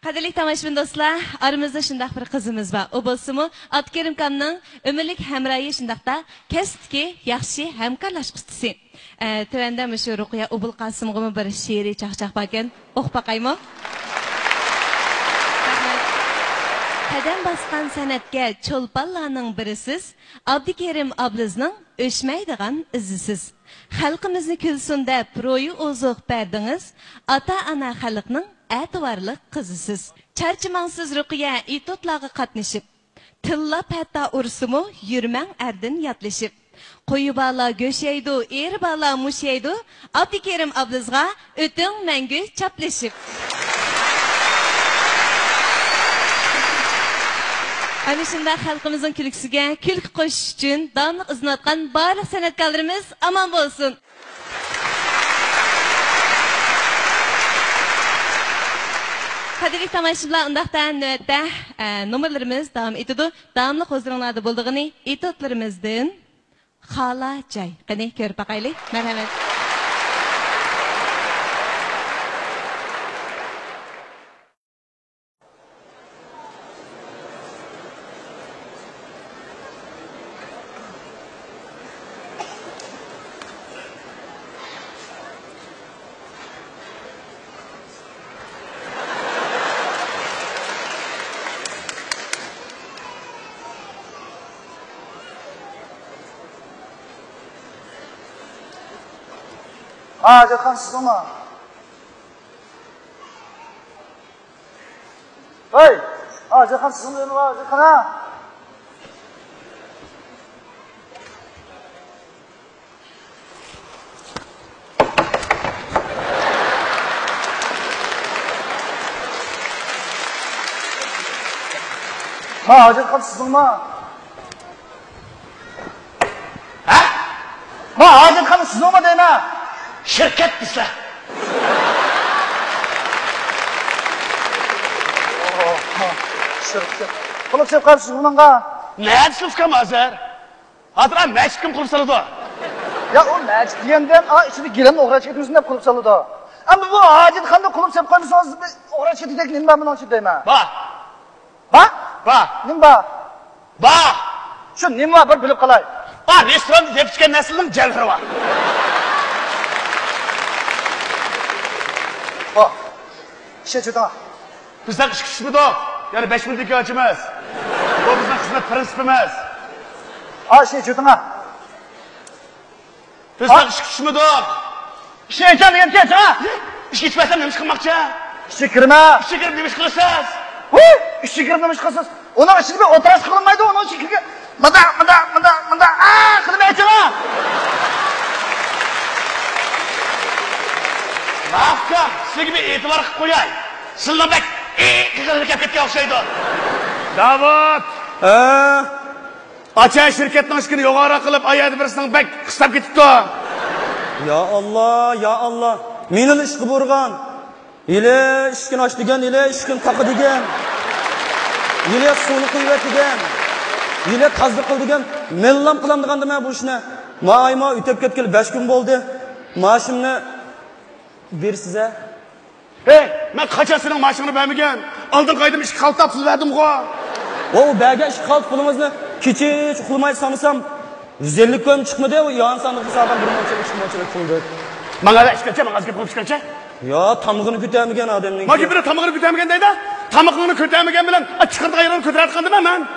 Qadrli tomoshabin do'stlar, aramizda shundaq bir qizimiz bor. U bo'lsa-mu Atkerim kamning umrlik hamroyi shundaqda kasbdagi yaxshi hamkorlashquchisi. Tuvanda shu Ruqiya Ubul Qasimga bir she'riy chaqchaq bo'lgan. O'q baqaymi? Qadam bosgan san'atga cho'lponlarning birisiz, Abdukerim ablizning o'chmaydigan izisiz. Xalqimizni kulsin deb ro'yi ozuq berdingiz, ota-ona xalqning etibarlik qizisiz. Charchimangsiz Ruqiya itotlarga qatnashib, tillab hatta ursumu yurmang ardin yatlashib. Qo'yi bala go'shaydi, er bala mushaydi, Abdukerim ablizga o'ting mangu chaplashib. Ana shunda xalqimizning kulgisiga kulki qo'shish uchun davomli iznatgan barliq san'atkorlarimiz omon bo'lsin. Qadrli tomoshabinlar, undaqda navbatda nomerlarimiz davom etadi. Davomli huzuringlarda bo'ldig'ini etotlarimizdan Xala Joy. Qani ko'rib baqaylik. Marhamat. Jakan sizin mi? Hey! Jakan sizin mi? Jakan ha? Jakan sizin mi? Ha? Jakan sizin mi deyme? Şirket bizler. Şirket. Kılıp sepkarısız bununla. Ne sılskam hazır? Hatıra meşk kim kılıp salıdı? Ya o meşk diyenden içinde giren uğraş etmişsin de kılıp salıdı. Ama bu Hacet Khan'da kılıp sepkarısınız uğraş ettik neyim ben bunu açıp deyim ha? Ba. Ba? Ba. Neyim ba? Ba. Şu neyim var bir bilip kalay. Ba restoranda yetişken neslinin celfiri var. Ba. İşe çıktı. Bizden kış kışmıdı. Yani 5 milyondaki ölçümüz. Bu bizden hizmet prensipimiz. Şey çıktı ha. Bizden kış kışmıdı. İşe içen geç ha. İş geçmezsem neymiş kılmakçı? İşe kirme. İşe girip neymiş kılırsız? İşe kirip neymiş kılırsız? Onun içinde bir oturas kılınmaydı onun için kirip. Mıda. Kılım içen ha. Lafka, size gibi itibar koyay. Sılnabek, hareket etken okşaydı. Davut. Açay şirketin aşkını yukarı kılıp ayadı birisinin bek kıstap gitti. Ya Allah. Menin işki burgan. İle işkin aç degen, ile işkin takı degen. İle sunu kıyvet degen. İle tazlık kıl degen. Mellam kılam deganda men bu işine. Ayma ütep ketkeli 5 gün boldu. Maaşımni bir size. Hey, ben kaçasının maaşını vermegen. Aldım kaydım iş kaltap siz verdim ko. O belge iş kalt pulumuzni kecha uxlamay sanasam 150 ko'm chiqmadi, o yon sandiq hisobidan 1 mo'lchalik puldi. Manga da ishkancha, manga azga pul ishkancha. Ya tamig'ini ko'tarmagan odamning. Manga biri tamig'ini ko'tarmagan deydi. Tamig'ini ko'tarmagan bilan chiqirdi ayron ko'tarayotgandim men.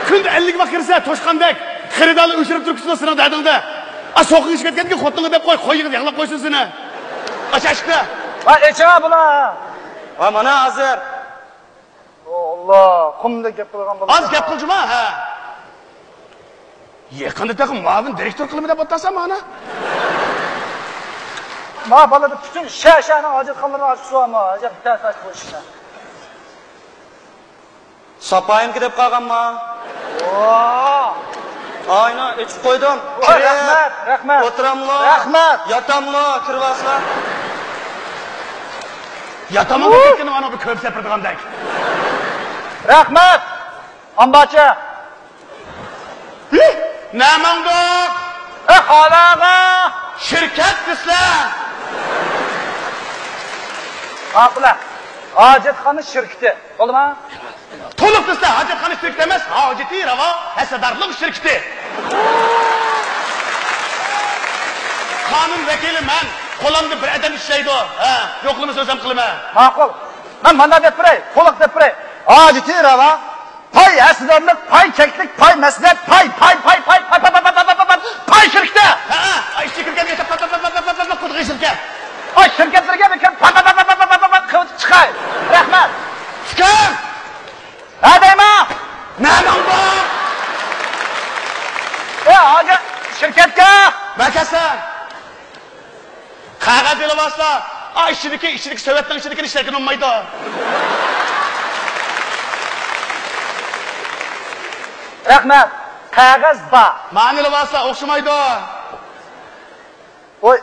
Kunda 50 vaqt kirsa toshqandek xaridorni o'chirib turibsiz seni dadingda. So'qing ishga ketganki xotinga deb qo'yingni yig'lab qo'ysin seni. Açaştı. Eçe bula. Mana hazır. Allah, kumda gap qilgan bo'lsa. Az gap qiljima, ha. Yaqinda taqim muavin direktor qilib deb o'tasam mana. Ma balada bütün shashani Hacet Khanlarni ochib suama, ajab ta'sir qo'yishdi. Sapayim deb qolganma. Ayna ichib qo'ydim. Rahmat. O'tiramlar. Rahmat. Yatamlar, kirvaslar. Yataman ketgan mana bu ko'p sepirdigandek. Rahmat. Ambacha. Ne mandoq? Xolaga. Şirket bizlar. Haqla. hojatxona shirkiti. Bo'ldimi? To'liq desa, hojatxona shirkiti emas, hojati ravo hasadorlik shirkiti. Qonun vakili men, qo'limda bir adam ishlaydi. Ha, yo'qligini so'zam qilaman. Ma'qul. Men mana deb turay, to'liq deb turay. Hojati ravo pay hasadorlik, pay cheklik, pay maslahat, pay shirkiti. Ha, ishga kirgan yetib qudg'i shirkat. Ay shirkatlarga men qilib chiqay. Rahmat. Kim? Ha deyman. Naman bor? Hozir shirkatga Makasan. Qog'oz ilibasla, ishidagi sovetning ishidagi ishlarga olmaydi. Rahmat. Qog'oz bor. Ma'ni ilibasla o'xshamaydi. Voy,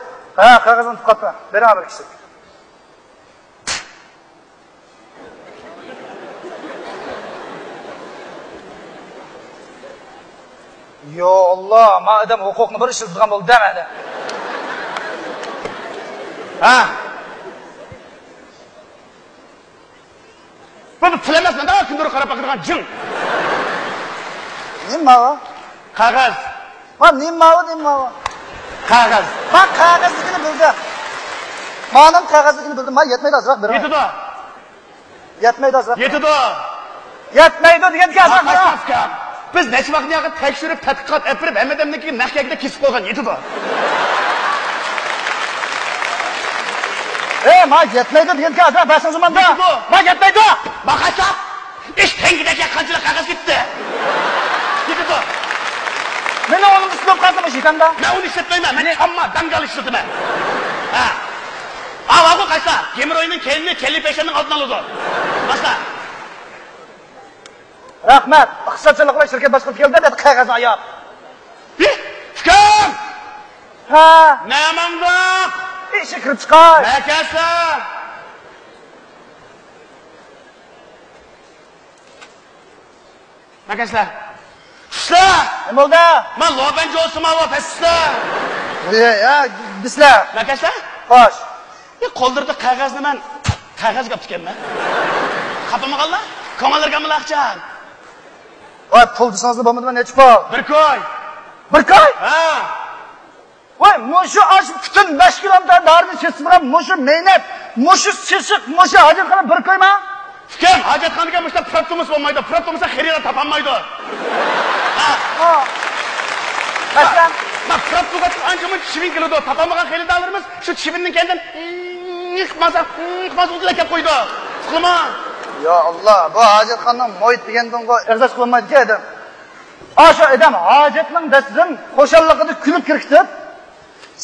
qog'ozni tutqatma. Beraman bir kishi. Yo Allah, men adam huquqni bir ishlatgan bo'ldi demadi. Ha. Bu pul emasman da, kundur qarab baqirgan jin. Nima bu? Qog'oz. Men nima bu? Qog'oz. Men qog'ozligini bildim. Mening qog'ozligini bildim. Men yetmaydi azroq beraman. Yetidi. Yetmaydi azroq. Yetidi. Yetmaydi degan gap yo'q. Biz necha vaqtni yoqib tekshirib, tadqiqot etib, hammadamniki naqyagida kesib qo'ygan yetidi. Men yetmaydi degan gap azroq basangiz menda. Men yetmaydi. Baqachab. Ish tengidagi qanchalar qog'oz ketdi. Yetidi. Meni o'g'lim ishlab qoldim shekanda. Men uni ishlatmayman. Men hamma dangal ishlataman. Ha. Avago qaysa? Kemiroyning kelini kelli peshaning oldini oladi. Basta. Rahmat. Iqtisodchiliklar shirkat boshqarib keldi dedi qog'ozni ayab. Kim? Ha. Namangda. Ishi kirib chiqay. Makasa. Makaslar. Usta. Nima bo'ldi? Men lobanchi olsam ava pasta. Ya, bizlar. Makaslar? Xo'sh. Qo'ldirdi qog'ozni men qog'oz olib kelman. Qapamaganlar? Ko'ngillarga milaqchan. Voy, pul desangiz bo'lmadimi? Necha pul? Bir koy. Bir koy? Ha. Voy, mushu ash butun 5 kilometr darini chesibram, mushu meynat, mushu shishiq, mushu hojatxona bir koyma? Kim? Hojatxonaga mushta proptomus bo'lmaydi. Proptomusga xaridor topolmaydi. Ha. Masalan, bak proptomusga anchamun chivin keladi. Topolmagan xaridorlarimiz shu chivinning kendan masa o'tla kelib qo'ydi. Qilma. Ya Allah, bu hojatxonaning mo'yit degandan qo'y, eg'zas qilmaydi edim. O'sha odam hojatning dasidan qo'shanligini kulib kirkitib,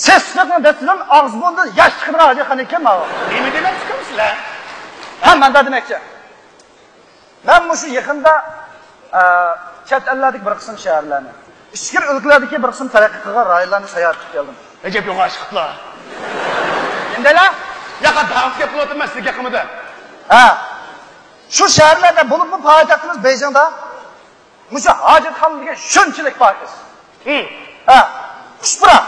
sesliqning dasidan og'iz bo'ldi, yosh chiqib hojatxona ekanman. Nima demoqchisizlar? Ha, men demoqchi. Men mushu yaqinda chet ellardagi bir qism shaharlarni, ichki o'lkalardagi bir qism taraqqi qilgan rayonlarni sayohat qilib keldim. Ajab yo'g'ash qiplar. Endi-la? Yo'q, davlatga pul o'tmas yaqimida. Ha. Shu shaharlarda bo'lib bu poytaxtimiz Beyjingda mushu hojatxonaga shunchalik pokiz. Ha. Xushpura.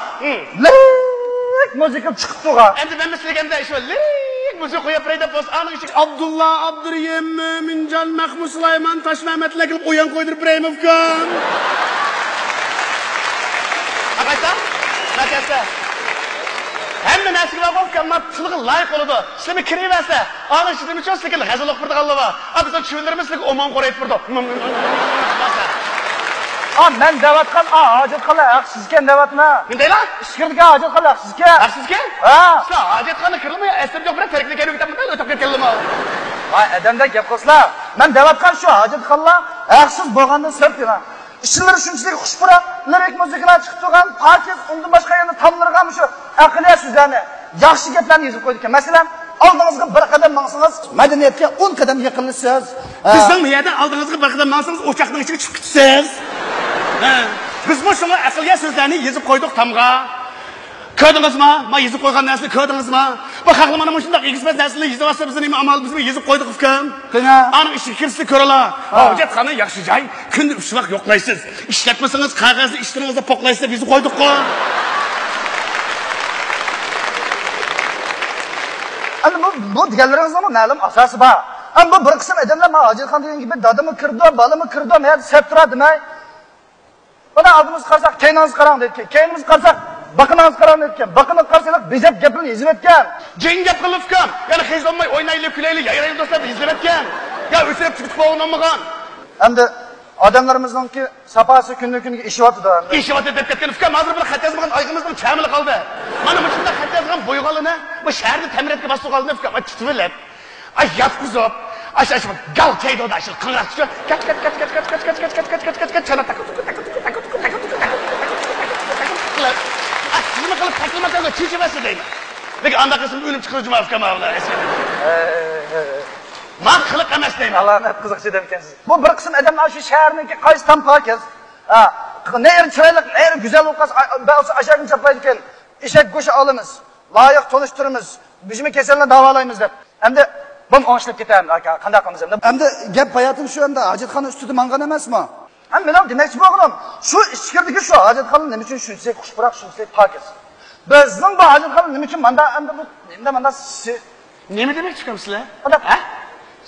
Lik muzika chiqib turgan. Endi men sizlarga shu lik muzika qo'yib berayda bo'lsa, aning ichiga Abdulla, Abduriyim, Mo'minjon, Mahmud Sulaymon, Toshmamatlar qilib o'yin qo'ydirib Ibrahimovgan. Aqaysa? Makasa. Hamma narsaga vaqtga pulga loyiq bo'ladi. Sizlarni kiraversa, aning ichida uchun sizlarga g'azal o'qib berganlar bor. Biz tushundiramiz, sizlarga omon qorayib turdi. Men davatqan hojatxona haqsizkan davatma. Nendaylar? Ishqirga hojatxona haqsizkan. Haqsizkan? Ha. Sizlar hojatxona kirilmay, asirga yo'q, tarikni kelib ketibman, o'tib ketganlarmi? Voy, odamda gap qilsizlar. Men davatqan shu hojatxonalar haqsiz bo'lgandan sirtman. Ishlar shunchalik xushpura, lirik muzikalar chiqib turgan, pokiz, undan boshqa yana tamlirgan shu aqliy so'zlarni, yaxshi gaplarni yozib qo'ydik. Masalan, oldingizga bir qadam mangsangiz, madaniyatga 10 qadam yaqinlashasiz. Bizning miyada oldingizga bir qadam mangsangiz, o'choqning ichiga chiqib ketasiz. Biz bu shunga aqlga so'zlarni yozib qo'ydik tamga. Ko'rdingizmi? Men yozib qo'ygan narsani ko'rdingizmi? Bu xalq mana shunday egizmas narsalarni yozib olsa biz nima amal biz yozib qo'ydik ukam. Qana? Aning ishi kirsa ko'ralar. Hojatxona yaxshi joy. Kunda 3 vaqt yo'qlaysiz. Ishlatmasangiz qog'ozni ishtiringizda poqlaysiz deb yozib qo'ydik-ku. Ana bu deganlaringizning ma'lum asosi bor. Ama bu bir qism odamlar mana hojatxon degan gibi dadimi kirdi, balimi kirdi, men sep turadi demay. Bana aldığımız qarsak, keynimiz qarang deydi. Keynimiz qarsak, bakınanız qarang deydi. Bakınıp qarsak bezep gapini yezib etgan. Jeng gap qilib kam. Yana hech bo'lmay o'ynaylik, kulaylik, yayraylik do'stlar yezib etgan. Ya o'sirib chiqib bo'lmagan. Endi odamlarimizninki sapasi kundan-kunga ishyapti-da. Ishyapti deb ketgan ukam, hozir bir xat yozmagan oyg'imizning kamili qoldi. Mana bu shunda xat yozgan bo'yg'alini bu shaharda ta'miratga bosib qoldi ukam, tutib ay yatqizib, ash gal kaydo da ashil qing'iraqchi. Kat chana takut. Nima qilib taklimatlarga chechimasi deyman. Lekin anda qilsam o'lib chiqirjim ukam avlar. Men qiliq emas deyman. Allohni qiziqchi ekansiz. Bu bir qism odamlar shu shaharniki qaysi tamqakiz. Ne yer chiroyli, ne yer go'zal o'qas, bo'lsa ashakni chaplaydi ekan. Eshak go'shi olamiz, loyiq tonishtiramiz, bizmi kasallarni davolaymiz deb. Endi ben anlaşılıp gidelim, qanday qilamiz endi. Endi gap hayotim shu endi hojatxona ustida mangan emasmi? Ham men demoqchi bo'lganim, shu ichkirdagi shu hojatxona nima uchun shunchalik xushpurak, shunchalik pokiz. Bizning bu hojatxona nima uchun manda endi bu manda nima demoqchi chiqamsizlar? Ha?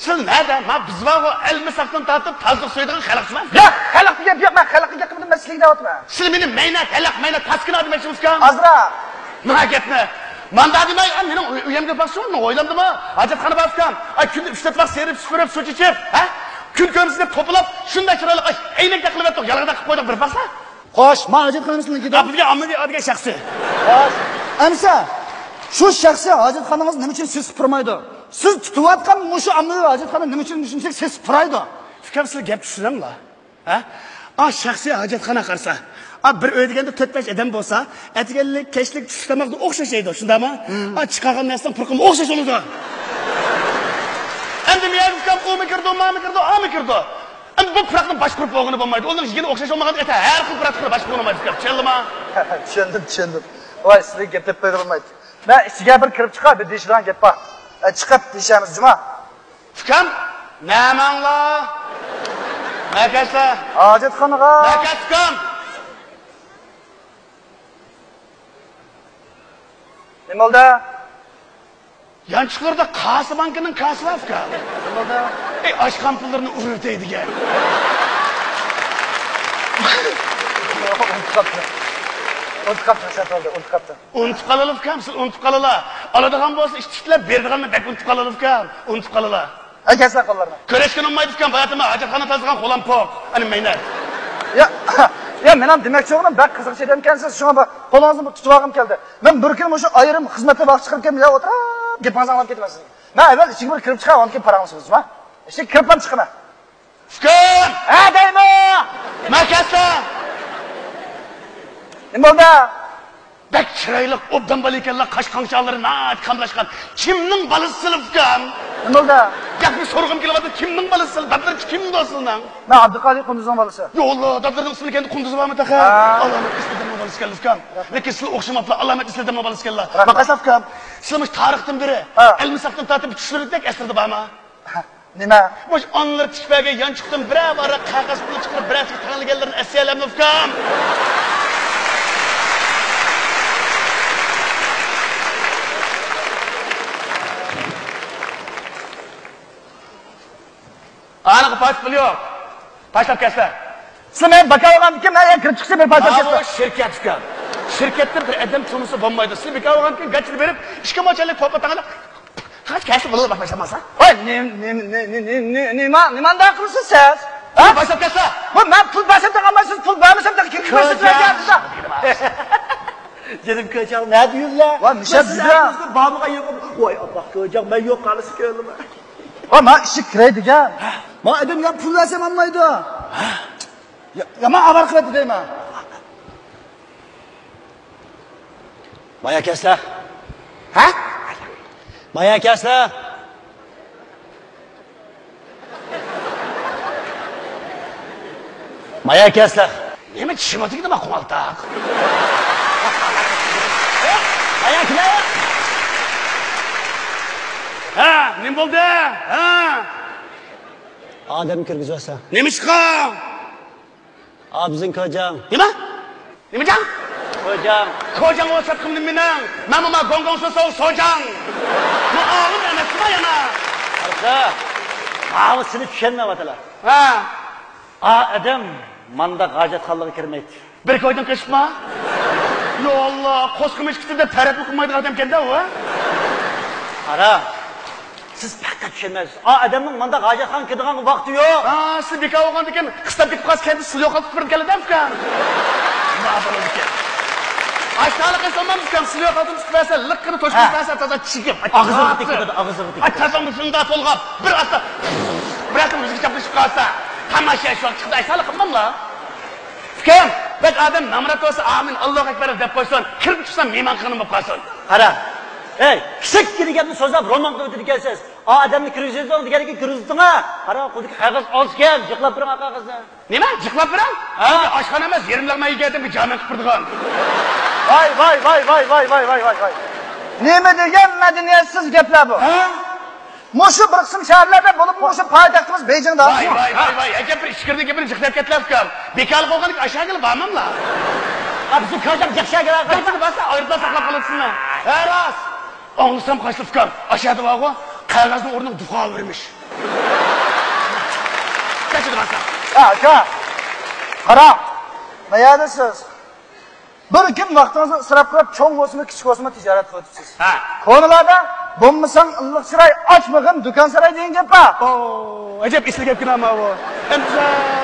Siz nada? Men biz va ilmi-saqdan tortib tazdiq so'ydigan xalqchiman. Yo'q, xalq deb yo'q, men xalqqa gapim emasligini deyapman. Siz meni maynat, mayna taskin demoqchimisiz? Azra. Nima gapni? Manda demay, mening uyimga boqsam, o'ylamdimi? Hojatxona bosgan. Ay kunda 3-4 vaqt serib, supurib, suv ichib, ha? Kun ko'rimizni deb to'plab, shunday chiroyli aynakda qilib o'tdik, yalag'da qilib qo'ydik bir basa. Xo'sh, men hojatxonamizni gidim. Bizga ommaviy oddiy shaxsi. Xo'sh. Amsa, shu shaxsiy hojatxonangiz nima uchun siz supurmaydi? Siz tutayotgan mushu ommaviy hojatxona nima uchun shunchalik siz supuraydi? Fikrim sizga gap tushunammi? Ha? Shaxsiy hojatxona qarsa, bir o'ydiganda 4-5 odam bo'lsa, atganlik, kechlik tushtamoqda o'xshashaydi, shundami? Chiqargan narsadan purqim o'xshash bo'ladi. Endi men ham qo'mi kirdi, ma'mi kirdi, ami kirdi. Endi bu puraqni bosh qurib bo'lgani bo'lmaydi. Uning yigini o'xshash bo'lmagan ayta, har xil puraqni bosh bo'lmaydi, tushundingmi? Tushundim. Voy, sizga gap deb qo'yilmaydi. Men ichiga bir kirib chiqib, bir deyishdan gap bor. Chiqib deyshamiz, juma. Ukam, namanglar. Makasa. Hojatxonaga. Makaskom. Nima oldu? Yanchiqlarda Qasi bankining kaslavka. Nima oldu? Oshxon pullarini uritaydigan. Unutib qalalar kam, siz unutib qalalar. Oladigan bo'lsa ishtiklab berdiganni bak unutib qalalar kam, unutib qalalar. Kaslar qo'llarini. Ko'rishgan olmaydi kam, hayotimda hojatxona tozalagan qo'lam poq. Ana maynat. Ya men ham demoqchi bo'lganim, bak qiziqchi ekansiz, shunga qo'lingizni tutib olgim keldi. Men bir kun o'sha ayrim xizmatga vaqt chiqib kelmay o'tirib, gapangizni olib ketaman. Men avval ichiga bir kirib chiqaman, keyin parangizni ha? Ichiga kirib ham chiqaman. Fikr! Ha deymi? Makasa! Nima bo'ldi? Bak chiroyli obdan bal ekanlar, qashqonchalarini nat qamlashgan. Kimning balasi ukam? Nima bo'ldi? Gapni so'rag'im kelyapti. Kimning balasi? Dadlar kim do'stingdan? Men Abduqodir Qunduzning balasi. Yo'q, dadlarning ismi ekan Qunduzi bormi taqa? Alloh islidimi balasi keldi ukam. Lekin siz o'xshamablar, Alloh islidimi balasi keldi. Maqasab ukam, sizlar tarixdan biri ilmi saqdan tortib tushirdik asrda bormi? Nima? Mo'sh onlar tishbaga yanchiqdan birabara qog'oz pul chiqarib birasiga tanilganlarni asiyalamni ukam. Aniq paç pul yo'q. Tashlab ketsa. Sizlar bakalgan kim men kirib chiqsa bir parcha ketsa. Shirkat ukam. Shirkatda bir odam turmusi bo'lmaydi. Siz bakalgan kim gachni berib, ishga mochalik to'patanglar. Qancha kasb bo'ladi baxmashamasa? Voy, nimanda qilsiz siz? Ha, tashlab ketsa. Bu men pul basib olmaysiz, pul bermasam da kim bersin deyapsiz. Dedim ko'chaq, ne diyorlar? Voy, mishabizda. Babamga yo'q. Voy, Allah ko'chaq, men yo'q qolisi keldim. Voy, men ishi kiraydigan. Men odamga pul bersam olmaydi. Ya men xabar qiladi deyman. Mayakaslar. Ha? Mayakaslar. Mayakaslar. Nima tishimotga nima qo'ltaq? Ayaklar. Ha, nima bo'ldi? Ha. Odam kirgizasa. Nima chiqar? Bizning ko'jam. Nima? Nima jan? Hocam. Kocang olsa kimdim benim? Ben ama gongong soğuk socang. Bu ağır emesine yana. Arsa, ağısını tüşenmevadilar. Ha. Adam manda hacatxonaga kirmaydi. Bir koydun kışma. Ya Allah, koskım içkisinde terapı kılmaydı adam kendi o. Qara, siz paqqa tushunmaysiz. Adamning manda hajatxonaga kiradigan vaqti yo'q. Ha, siz bekar olgan ekan, qistab ketib qolsa kendi suv yo'qotib turib keladi ekan. Nima bo'ladi ekan? Aşağılık insanlar mısın? Suyu kadın sıkıverse, lıkkını toşkun verse, taza çiğip. Ağzını dikkat, ağzını dikkat. Açarsan mısın da tolgap, bir hafta. Bir hafta müzik çapışıp kalsa. Tamaşaya şu an çıktı, aşağılık kılmam la. Fikrim, bek adam namrat olsa, amin, Allahu Ekber dep koysun. Kirip çıksan, meyman kınım bu koysun. Qara, ey, kichik gapni so'zlab roman qilib o'tirgansiz. Odamni kirgizdiz, deganiga kirgizding ha. Qara, qo'lga qog'oz olgan, jiqlab turing qog'ozni. Nima? Jiqlab turing? Ha, oshxona emas, yerim lag'may keldim, bir jami qilib turdigan. Vay. Nima degan madaniyatsiz gaplar bu? Ha? Mushu bir qism shaharlarda bo'lib, mushu poytaxtimiz Beijingda. Vay, acaba bir ishkirdi gapini jiqlab ketlar fikrim. Bekal qo'yganlik aşağı kelib bormamla. Bizni ko'cham yaxshiga Qachon basa, ayrıda saqlab qolasizmi? Ha, rost. Oğlusam kaçtı fikrim. Aşağıda var o, kağızın orada duha vermiş. Kaçıdı basa. Aka, qara, nayadasiz? Bir kun vaqtingizni isrof qilib, cho'ng bo'lsinmi, kichik bo'lsinmi tijorat qilibsiz. Ha. Ko'nglarda bo'lmasang illiq chiroy ochmag'in do'kon saray degan gap bor. Oo, acaba isli gap kinama bu. Endi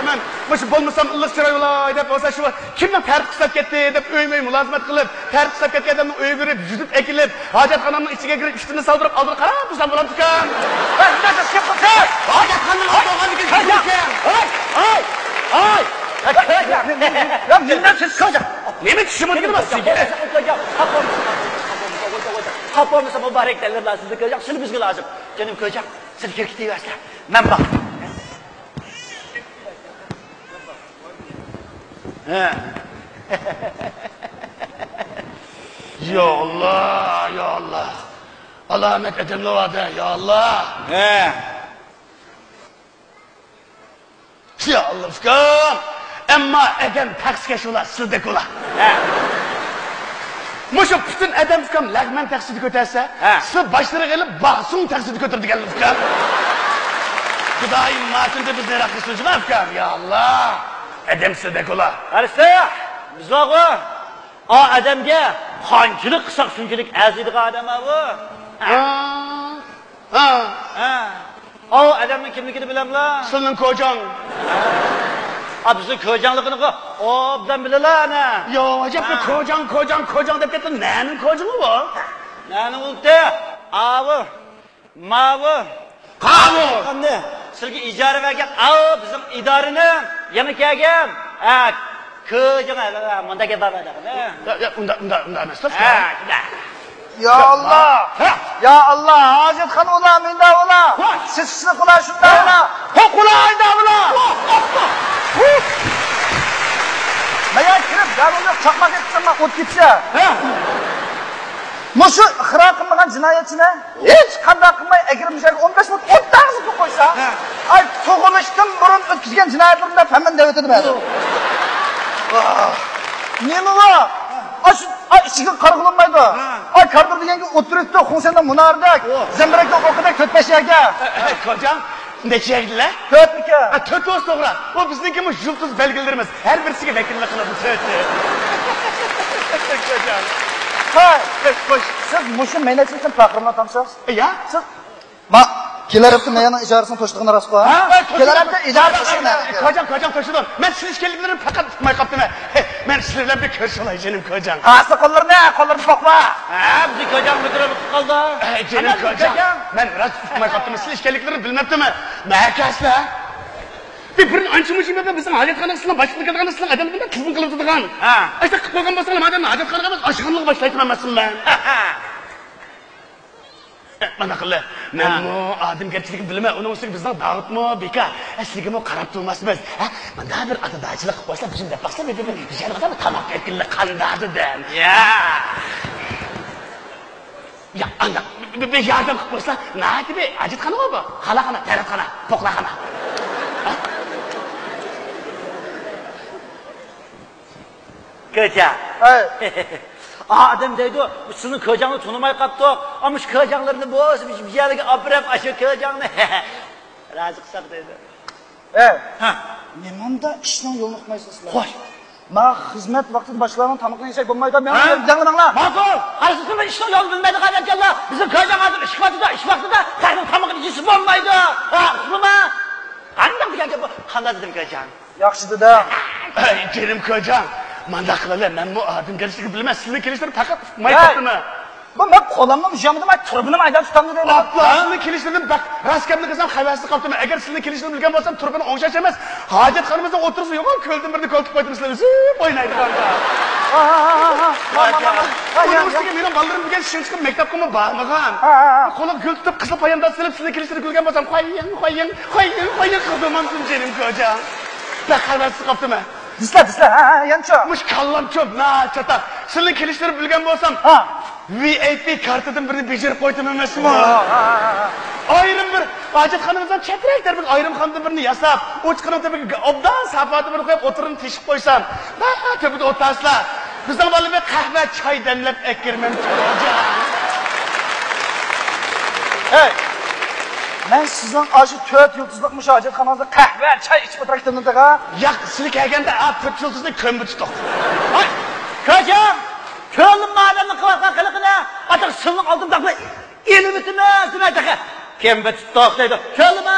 men mush bo'lmasam illiq chiroy bo'lay deb bo'lsa shu kimdan tarif qilib ketdi deb o'ymay mulozimat qilib, tarif qilib ketganimni o'y berib, yuzib ekilib, hojatxonamning ichiga kirib, ishtini soldirib, oldirib qarab tursam bo'ladi ekan. Ben nima qilib qilsa? Hojatxonaning oldiga kirib ekan. Ay! Ya minnatsiz ko'cha. Nima tushimni bilmasizga? Kapımızı mübarek derler sizi ko'cham, siz bizga lazım. Canım ko'cham, siz kirkitiversa, men bor. Ya Allah. Alamet edemli vardı, ya Allah. Ya Allah fikam. Ama edem taksiga şula, sizdek ola. Muşu bütün edem fikam lagman taksidi ko'tarsa, siz başları gelip bahsun taksidi ko'tirdi geldi fikam. Kudayım matında bizni rakısıcı mı fikam? Ya Allah. Edem sizdek ola. Arsa, biz oğu. O adamga xonchilik qilsak shunchalik arziydigan odam bu. O adamning kimligini bilamlar? Senin kocan. Bizni ko'jangligini obdan bilalar ana. Yo, acaba kocan deb ketdi. Nening kocanı bu? Nening ulti? Avu. Mavu. Qavu. Qanday? Sizga ijara bergan bizim idorani yana kelgan. Ko'jang mundagi babada. Unda emas. Ya Allah, hojatxona ular, menda ular. Siz ishni qila shunda ular. Qo'qulayda ular. Maya kirib, darvoza chaqmak etsa, o't ketsa. Mushu ixro qilmagan jinoyatchini hech qanday qilmay agirmishlar 15 minut o'tdan qilib qo'ysa, ay tug'ilishdan burun o'tkazgan jinoyatlarida famin deb o'tadi bari. Nima bu? Ay ichiga qarg'ilmaydi. Ay kardir deganga o'tiribdi, Xunsanda munardak, zambirakda o'qidak 4-5 yerga. Kocam necha yillar? 4 aka. 4 o'z to'g'ri. Bu biznikimiz yulduz belgilerimiz. Her birisiga vakillik qiladi 4. Kocam. Hay, siz mushu mehnatchilikdan faxrlanib tamsiz? Ya? Siz kelar hafta meyaning ijarasini to'shdig'ini rost qo'y. Kelar hafta ijara to'shdig'ini. Kocam to'shdim. Men siz kelganlarim faqat tutmay qoldim. Men sizlar bilan ko'risholay jinim kocam. Qasi qo'llarini boqma. Bizni ko'jam bitirib qoldi. Jinim kocam. Men rost tutmay qoldim. Siz kelganlarim bilmabdimi? Makaslar. Bir ançımıcı mı bizim hacetxonasından başlık edilganlar adamlardan tuzun qilib turgan. İşte qilib qo'ygan bo'lsalar, madem hacetxonaga emas, oshxonaga boshlayman emasman men. Mana qildi. Men bu odamgarchilikni bilmay, uning ustiga bizning da'vatmi, beka, asligimi qarab turmasmiz. Manda bir adadachilik qilib boshlab, bizim deb boshlab, jarg'ada tamoq etganlar qandadidan. Ya, anda bir yardım qilib qo'ysa, nima deb hacetxona bu? Xalaqxona, taratxona, poqlaxona. Ko'cha, Adam deydi, sizin kocağını tanımay kaptık. Ama şu kocağlarını bozmuş, bir yerlere apırıp aşı kocağını. Razı kısak deydi. Nemanda işten yolunu tutmaysınızlar. Hoş. Ma hizmet vakti başlarının tamamını yiyecek olmayı da ben canlıdan Makul. Karşısında ben işten yolu bilmedik Allah. Bizim kocağın adı iş vakti da takım tamamını yiyecek olmaydı. Şunu Qanday degan bu? Qanday dedim kocam? Yaxshi da. Jenim kocam. Manda qilalar, men bu odam kelishini bilmas. Sizni kelishlarni taqib mayqatdimi? Bu men qo'limni mushamdim, men turbini maydab tutamdi deyman. Sizni kelishlarni bak, raskamni qilsam xabarsiz qoldim. Agar sizni kelishini bilgan bo'lsam, turbini o'ngshash emas. Hojatxonamizda o'tirsa yo'q, ko'ldan birni ko'ltib qo'ydingizlar. O'ynaydi qanda. Universitetiga meni bolalarım bugun ishga chiqib maktabga bormagan. Qo'lim gul tutib qizil poyanda silib sizni kelishini bilgan bo'lsam, qo'ying qildim jenim kocam. Ben xabarsiz qoldim. Dislar, yancha. Mush kallam ko'p, na chata. Sizni kelishini bilgan bo'lsam, VIP kartadan birini bejarib qo'ydim emasmi? Ayrim bir hojatxonamizdan chetraklar bir ayrimxonada birini yasab, o'chqirib bir obdan safati bir qo'yib o'tirini teshib qo'ysam, tepida o'tasizlar. Bizning bolalar qahva, choy damlab akirmam kocam. Ben sizden aşı 4 yıldızlık hojatxonamizda qahva, choy ichib o'tirgandim da. Yo'q, sizga kelganda 4 yıldızlı ko'mbi tutdik. Ay, kocam, ko'nglim ma'lumni qilayotgan qiliqini, atir silliq oldimda elimitimni demaydi. Ko'mbi tutdik deydi. Ko'nglim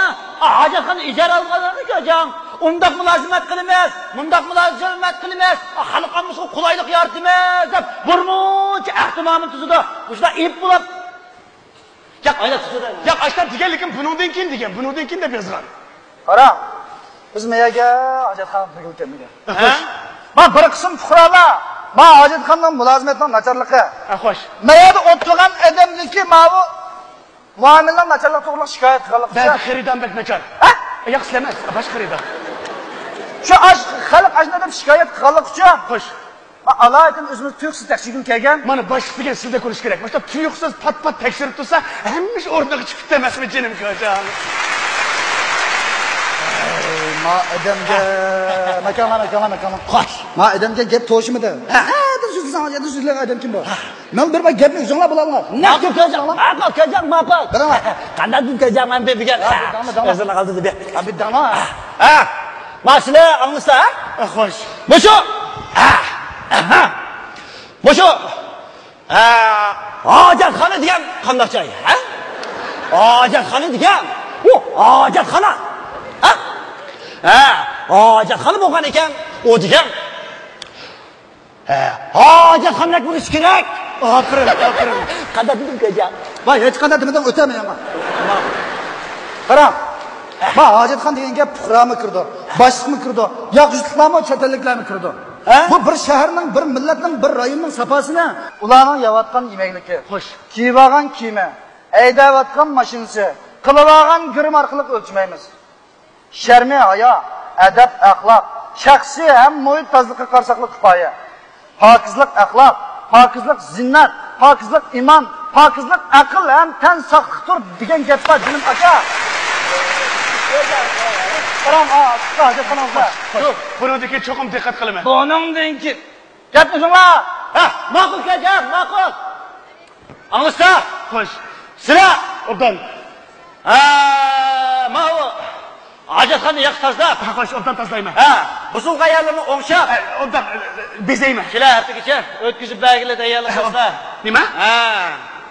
hojatxona ijara olganlar kocam. Undaq mulozimat qilamiz, bundaq mulozimat qilamiz. Xalqimizga qulaylik yaratamiz deb burmuncha ehtimomim tuzdi. Bushda ip bo'lib Yo'q, ayla tuzdi. Yo'q, ashtar degan, lekin buningdan keyin deb yozgan. Qara, biz meyaga hojatxona qilib kelmagan. Ben bir qism fuqarolar, ben hojatxonaning mulozimatning nacharligi. Xo'sh. Meyada o'tirgan odamniki ma'bu muomalalar nacharlik to'g'ri shikoyat qilganlik. Ben xaridam bek nachar. Yo'q, sizlar bosh xaridam. Şu xalq ajnadan shikoyat qilganlik uchun. Xo'sh. Alaydan o'zimiz tuyuqsiz tekshirib kelgan. Mana boshliqga sizda ko'rish kerak. Boshda tuyuqsiz pat tekshirib tursa, hammish o'rniga chiqib emasmi jenim kocam? Ma adamga makana. Xo'sh. Ma adamga gap to'shimidi? Sizlar adam kim bor? Men bir gapni o'zinglar bilaman. Naqd kocam, ma'qul. Bilaman. Qanday kocam men degan. O'zini qoldi deb. Abi dama. Masala anglasa? Xo'sh. Mushu. Mushu. Hojatxona degan qanday joy? Hojatxona degan. Hojatxona. Hojatxona bo'lgan ekan, u degan. Hojatxona bo'lish kerak. Aferin. Qanday dedim kocam? Voy, hech qanday demadan o'tamayman. Qara. Ma hojatxona degan gap fuqaromi kirdi? Boshliqmi kirdi? Yo'qchiliklarmi, chet-elliklarmi kirdi? Bu bir shaharning, bir millatning, bir rayonning safosini, ularning yeyotgan yemekligi, Xo'sh. kiyib olgan kiyimi, haydayotgan mashinasi, qilib olgan girim orqali o'lchmaymiz. Sharmi, hayo, adab, axloq, shaxsiy ham muhit tozaligiga qarsaqlik kifoya. Pokizlik axloq, pokizlik zinnat, pokizlik iymon, pokizlik aql ham tan sog'liqdir degan gaplar jinim aka. Qaram, hojatxonamizda. Buningga cho'qim diqqat qilaman. Buningdan keyin gap o'zinglar. Ma'qul kocam, ma'qul. Anglasa? Xo'sh. Sizlar Obdan. Ma'qul. Hojatxona yaxshi tozalab. Xo'sh, obdan tozlayman. Buzun qayerlarni o'ngshab. Obdan bezayman. Kelar haftaga o'tkazib belgilab tayyorlashsa. Nima?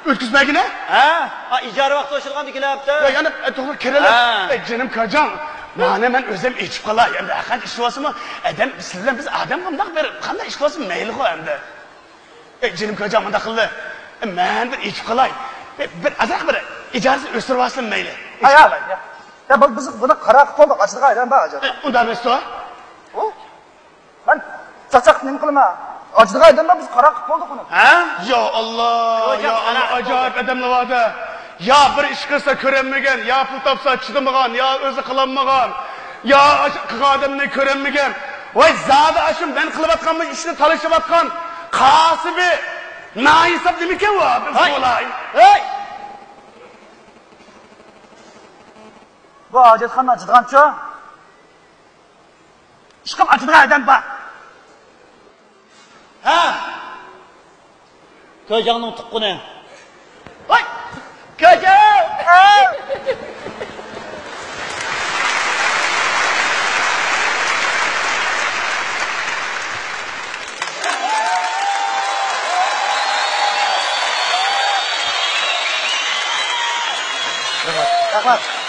O'tkazmagina? Ijara vaqti oshirganda kelyapti. Yana to'g'ri kiralar. Jenim kocam. Mana men o'zim ichib qolay. Endi aqal ishlasimi? Adam sizlar biz adam qanday berib, qanday ishlasimi mayli qo'y endi. Jenim kocam bunday qildi. Men bir ichib qolay. Bir azroq bir ijarasi o'stirib olsin mayli. Ya biz buni qaraq qoldik, ochliq aydan ba hojat. Undan esto? Ben chaqchaq nima qilaman? Ochliq aydan biz qaraq qoldik uni. Ya Allah, ajoyib odamlar vardı. Ya bir ish qilsa ko'ranmagan, ya pul topsa chidamagan, ya o'zi qilolmagan, ya odamni ko'ranmagan. Voy zada ashim men qilayotgan bu ishni talashayotgan qasibi naisab nima ekan bu? Bo'lay. Bu hojatxona ochilgancha ishqim ochilgan aydan ba. Ha? Ko'jangning tuqquni. Voy! Ko'jang! Ha! Rahmat.